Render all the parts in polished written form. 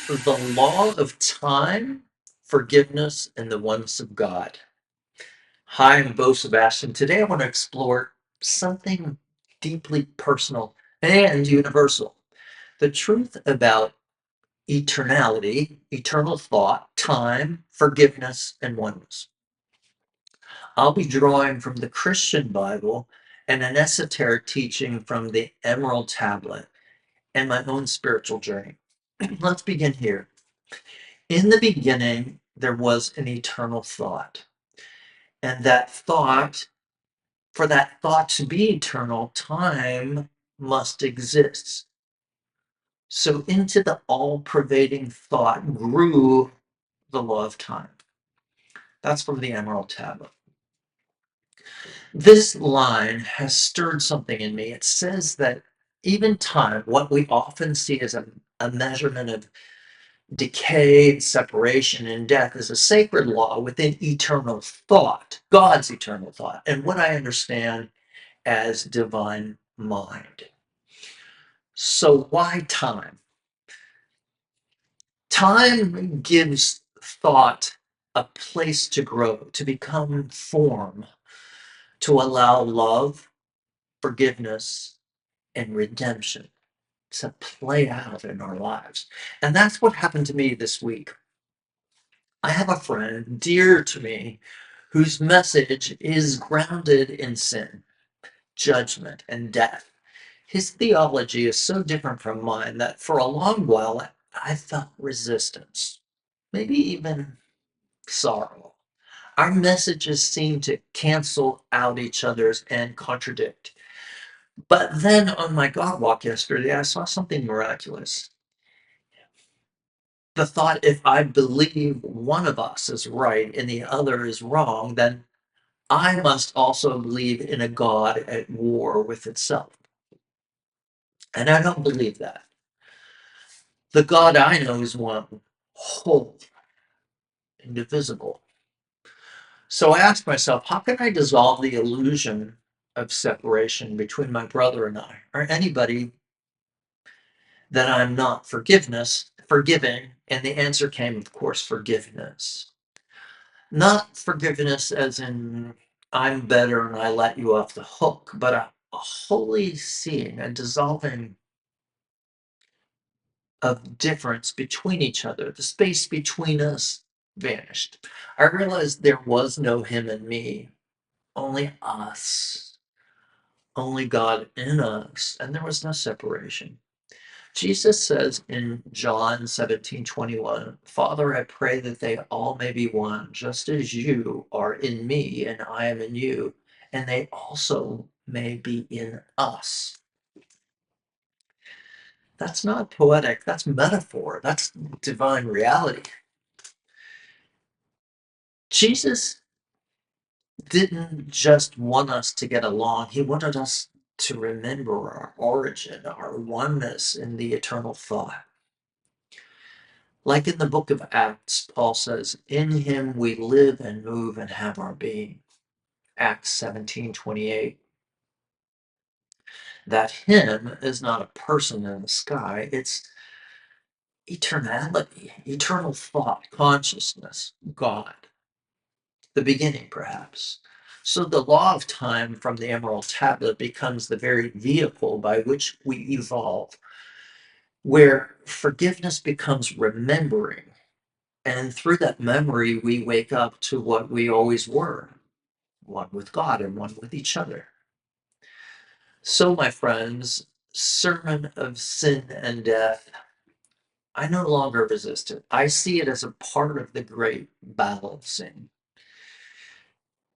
The law of time, forgiveness, and the oneness of God. Hi, I'm Sebastian. Today I want to explore something deeply personal and universal. The truth about eternality, eternal thought, time, forgiveness, and oneness. I'll be drawing from the Christian Bible and an esoteric teaching from the Emerald Tablet and my own spiritual journey. Let's begin here. In the beginning, there was an eternal thought. And for that thought to be eternal, time must exist. So into the all-pervading thought grew the law of time. That's from the Emerald Tablet. This line has stirred something in me. It says that even time, what we often see as a measurement of decay, separation, and death, is a sacred law within eternal thought, God's eternal thought, and what I understand as divine mind. So why time? Time gives thought a place to grow, to become form, to allow love, forgiveness, and redemption to play out in our lives. And that's what happened to me this week. I have a friend dear to me whose message is grounded in sin, judgment, and death. His theology is so different from mine that for a long while I felt resistance, maybe even sorrow. Our messages seem to cancel out each other's and contradict. But then on my God walk yesterday, I saw something miraculous. The thought, if I believe one of us is right and the other is wrong, then I must also believe in a God at war with itself. And I don't believe that. The God I know is one, whole, indivisible. So I asked myself, how can I dissolve the illusion of separation between my brother and I, or anybody that I'm not forgiving? And the answer came, of course, forgiveness. Not forgiveness as in I'm better and I let you off the hook, but a holy seeing, a dissolving of difference between each other. The space between us vanished. I realized there was no him and me, only us, only God in us, and there was no separation. Jesus says in John 17:21, Father, I pray that they all may be one, just as you are in me and I am in you, and they also may be in us. That's not poetic, that's metaphor, that's divine reality. Jesus didn't just want us to get along, he wanted us to remember our origin, our oneness in the eternal thought. Like in the book of Acts, Paul says, in him we live and move and have our being. Acts 17:28. That him is not a person in the sky, it's eternality, eternal thought, consciousness, God, the beginning perhaps. So the law of time from the Emerald Tablet becomes the very vehicle by which we evolve, where forgiveness becomes remembering. And through that memory, we wake up to what we always were, one with God and one with each other. So, my friends, sermon of sin and death, I no longer resist it. I see it as a part of the great balancing.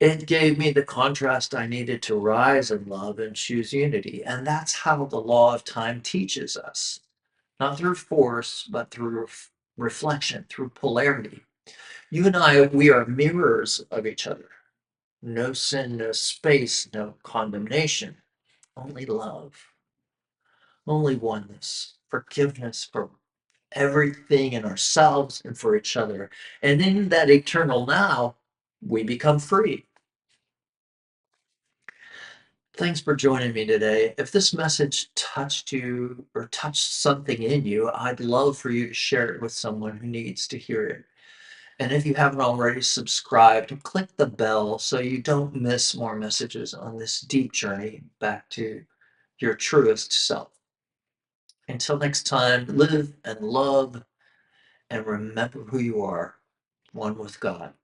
It gave me the contrast I needed to rise in love and choose unity. And that's how the law of time teaches us, not through force, but through reflection, through polarity. You and I, we are mirrors of each other. No sin, no space, no condemnation, only love, only oneness, forgiveness for everything in ourselves and for each other. And in that eternal now, we become free. Thanks for joining me today. If this message touched you or touched something in you, I'd love for you to share it with someone who needs to hear it. And if you haven't already subscribed, click the bell so you don't miss more messages on this deep journey back to your truest self. Until next time, live and love and remember who you are, one with God.